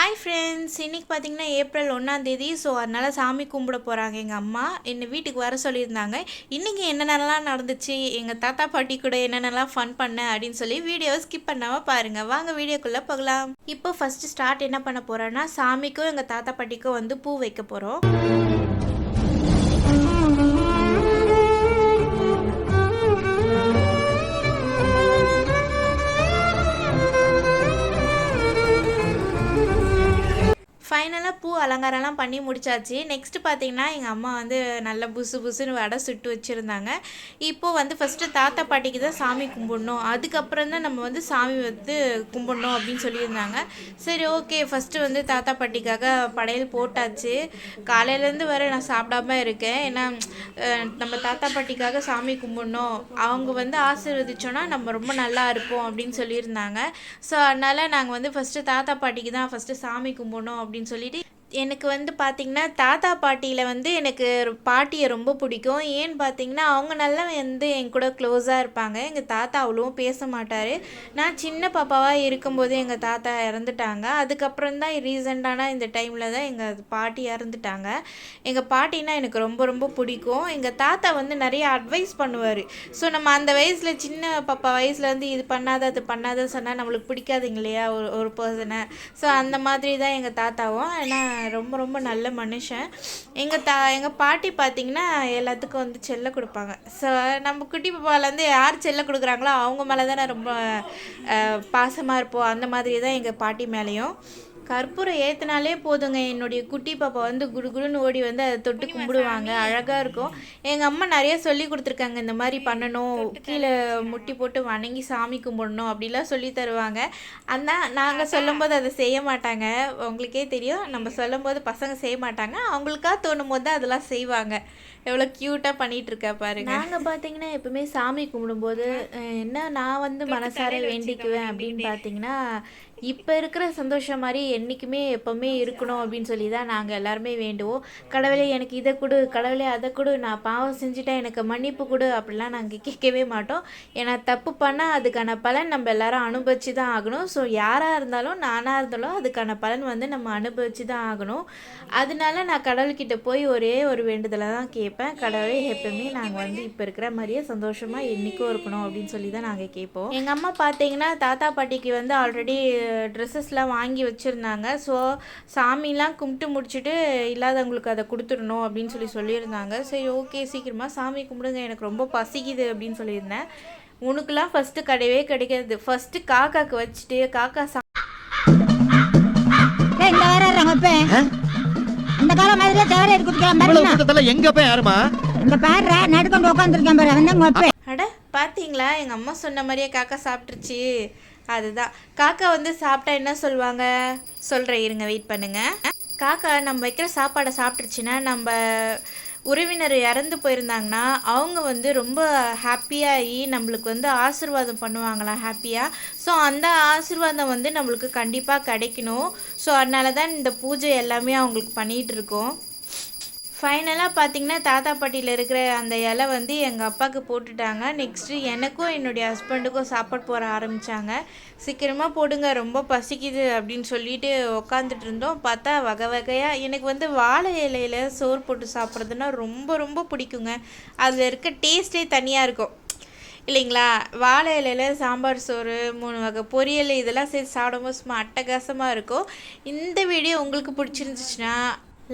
Hi friends, இன்றைக்கி பார்த்தீங்கன்னா April 1ஆம் தேதி. ஸோ அதனால் சாமி கும்பிட போகிறாங்க எங்கள் அம்மா. என்னை வீட்டுக்கு வர சொல்லியிருந்தாங்க. இன்றைக்கி என்னென்னலாம் நடந்துச்சு, எங்கள் தாத்தா பாட்டி கூட என்னென்னலாம் ஃபன் பண்ணேன் அப்படின்னு சொல்லி வீடியோவை ஸ்கிப் பண்ணாமல் பாருங்கள். வாங்க வீடியோக்குள்ளே போகலாம். இப்போ ஃபஸ்ட்டு ஸ்டார்ட் என்ன பண்ண போகிறோன்னா, சாமிக்கும் எங்கள் தாத்தா பாட்டிக்கும் வந்து பூ வைக்க போகிறோம். ஃபைனலாக பூ அலங்காரம்லாம் பண்ணி முடிச்சாச்சு. நெக்ஸ்ட்டு பார்த்தீங்கன்னா எங்கள் அம்மா வந்து நல்லா புசு புசுன்னு வடை சுட்டு வச்சுருந்தாங்க. இப்போது வந்து ஃபஸ்ட்டு தாத்தா பாட்டிக்கு தான் சாமி கும்பிடணும், அதுக்கப்புறம் தான் நம்ம வந்து சாமி வந்து கும்பிடணும் அப்படின்னு சொல்லியிருந்தாங்க. சரி, ஓகே, ஃபஸ்ட்டு வந்து தாத்தா பாட்டிக்காக படையல் போட்டாச்சு. காலையிலேருந்து வர நான் சாப்பிடாம இருக்கேன். ஏன்னா நம்ம தாத்தா பாட்டிக்காக சாமி கும்பிடணும், அவங்க வந்து ஆசீர்வதிச்சோன்னா நம்ம ரொம்ப நல்லா இருப்போம் அப்படின்னு சொல்லியிருந்தாங்க. ஸோ அதனால் நாங்கள் வந்து ஃபஸ்ட்டு தாத்தா பாட்டிக்கு தான் ஃபஸ்ட்டு சாமி கும்பிடணும் அப்படின்னு சொல்லிட்டு, எனக்கு வந்து பார்த்திங்கன்னா தாத்தா பாட்டியில் வந்து எனக்கு பாட்டியை ரொம்ப பிடிக்கும். ஏன்னு பார்த்தீங்கன்னா அவங்க நல்லா வந்து என் கூட க்ளோஸாக இருப்பாங்க. எங்கள் தாத்தா அவ்வளோவும் பேச மாட்டார். நான் சின்ன பாப்பாவாக இருக்கும்போது எங்கள் தாத்தா இறந்துட்டாங்க. அதுக்கப்புறம் தான் ரீசெண்டான இந்த டைமில் தான் எங்கள் பாட்டி இறந்துட்டாங்க. எங்கள் பாட்டினா எனக்கு ரொம்ப ரொம்ப பிடிக்கும். எங்கள் தாத்தா வந்து நிறைய அட்வைஸ் பண்ணுவார். ஸோ நம்ம அந்த வயசில் சின்ன பாப்பா வயசில் வந்து இது பண்ணாத அது பண்ணாத சொன்னால் நம்மளுக்கு பிடிக்காதுங்க இல்லையா ஒரு பர்சனை. ஸோ அந்த மாதிரி தான் எங்கள் தாத்தாவும். ஆனால் ரொம்ப ரொம்ப நல்ல மனுஷன். எங்கள் பாட்டி பார்த்திங்கன்னா எல்லாத்துக்கும் வந்து செல்ல கொடுப்பாங்க. ஸோ நம்ம குட்டி பாப்பாலேருந்து யார் செல்ல கொடுக்குறாங்களோ அவங்க மேலே தானே ரொம்ப பாசமாக இருப்போம். அந்த மாதிரி தான் எங்கள் பாட்டி மேலேயும். கற்பூரம் ஏற்றினாலே போதுங்க, என்னுடைய குட்டி பாப்பா வந்து குடுகுடுன்னு ஓடி வந்து அதை தொட்டு கும்பிடுவாங்க. அழகாக இருக்கும். எங்கள் அம்மா நிறைய சொல்லி கொடுத்துருக்காங்க, இந்த மாதிரி பண்ணணும், கீழே முட்டி போட்டு வணங்கி சாமி கும்பிடணும் அப்படிலாம் சொல்லி தருவாங்க. ஆனால் நாங்கள் சொல்லும்போது அதை செய்ய மாட்டாங்க. உங்களுக்கே தெரியும், நம்ம சொல்லும்போது பசங்க செய்ய மாட்டாங்க. அவங்களுக்காக தோணும் போது தான் அதெல்லாம் செய்வாங்க. எவ்வளோ க்யூட்டாக பண்ணிகிட்ருக்கா பாருங்க. நாங்கள் பார்த்தீங்கன்னா எப்பவுமே சாமி கும்பிடும்போது என்ன நான் வந்து மனசார வேண்டிக்குவேன் அப்படின்னு பார்த்தீங்கன்னா, இப்போ இருக்கிற சந்தோஷம் மாதிரி என்றைக்குமே எப்போவுமே இருக்கணும் அப்படின்னு சொல்லி தான் நாங்கள் எல்லாருமே வேண்டுவோம். கடவுளே எனக்கு இதை கொடு, கடவுளே அதை கொடு, நான் பாவம் செஞ்சுட்டேன் எனக்கு மன்னிப்பு கொடு அப்படிலாம் நாங்கள் கேட்கவே மாட்டோம். ஏன்னா தப்பு பண்ணால் அதுக்கான பலன் நம்ம எல்லாரும் அனுபவிச்சு தான் ஆகணும். ஸோ யாராக இருந்தாலும் நானாக இருந்தாலும் அதுக்கான பலன் வந்து நம்ம அனுபவிச்சு தான் ஆகணும். அதனால நான் கடவுள்கிட்ட போய் ஒரே ஒரு வேண்டுதலை தான் கேட்பேன். கடவுளே எப்பவுமே நாங்கள் வந்து இப்போ இருக்கிற மாதிரியே சந்தோஷமாக என்றைக்கும் இருக்கணும் அப்படின்னு சொல்லி தான் நாங்கள் கேட்போம். எங்கள் அம்மா பார்த்தீங்கன்னா தாத்தா பாட்டிக்கு வந்து ஆல்ரெடி ட்ரெஸ்ஸஸ்லாம் வாங்கி வச்சுருந்தாங்க. ஸோ சாமிலாம் கும்பிட்டு முடிச்சுட்டு இல்லாதவங்களுக்கு அதை கொடுத்துடணும் அப்படின்னு சொல்லியிருந்தாங்க. சரி, ஓகே, சீக்கிரமாக சாமி கும்பிடுங்க, எனக்கு ரொம்ப பசிக்குது அப்படின்னு சொல்லியிருந்தேன். உனக்குலாம் ஃபஸ்ட்டு கிடையவே கிடைக்காது. ஃபஸ்ட்டு காக்காக்கு வச்சுட்டு காக்கா இந்த காலம் மாதிரியே தேவரை குடிக்கலாம். எங்க போய் யாருமா இந்த பாரு நடுக்கொண்டு உட்காந்துருக்கேன் பாரு, அவன் அட பார்த்தீங்களா, எங்கள் அம்மா சொன்ன மாதிரியே காக்கா சாப்பிட்டுருச்சு. அதுதான் காக்கா வந்து சாப்பிட்டா என்ன சொல்லுவாங்க சொல்கிறேன், இருங்க, வெயிட் பண்ணுங்கள். காக்கா நம்ம வைக்கிற சாப்பாடை சாப்பிட்ருச்சுன்னா, நம்ம உறவினர் இறந்து போயிருந்தாங்கன்னா அவங்க வந்து ரொம்ப ஹாப்பியாகி நம்மளுக்கு வந்து ஆசீர்வாதம் பண்ணுவாங்களாம் ஹாப்பியாக. ஸோ அந்த ஆசீர்வாதம் வந்து நம்மளுக்கு கண்டிப்பாக கிடைக்கணும். ஸோ அதனால தான் இந்த பூஜை எல்லாமே அவங்களுக்கு பண்ணிகிட்டு இருக்கோம். ஃபைனலாக பார்த்திங்கன்னா தாத்தா பாட்டியில் இருக்கிற அந்த இலை வந்து எங்கள் அப்பாவுக்கு போட்டுட்டாங்க. நெக்ஸ்ட்டு எனக்கும் என்னுடைய ஹஸ்பண்டுக்கும் சாப்பாடு போட ஆரம்பித்தாங்க. சீக்கிரமாக போடுங்க, ரொம்ப பசிக்குது அப்படின்னு சொல்லிட்டு உக்காந்துட்டு இருந்தோம். பார்த்தா வகை வகையாக எனக்கு வந்து வாழை இலையில் சோறு போட்டு சாப்பிட்றதுன்னா ரொம்ப ரொம்ப பிடிக்குங்க. அதில் இருக்க டேஸ்ட்டே தனியாக இருக்கும் இல்லைங்களா. வாழை இலையில் சாம்பார் சோறு, 3 வகை பொரியல், இதெல்லாம் சேர்த்து சாப்பிடும்போது சும்மா அட்டகாசமாக இருக்கும். இந்த வீடியோ உங்களுக்கு பிடிச்சிருந்துச்சுன்னா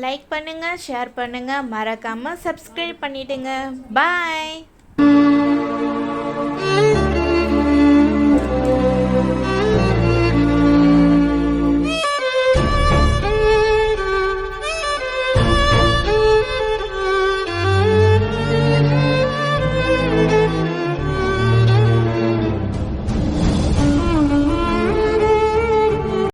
லைக் பண்ணுங்கள், ஷேர் பண்ணுங்கள், மறக்காமல் சப்ஸ்கிரைப் பண்ணிவிடுங்க. பாய்.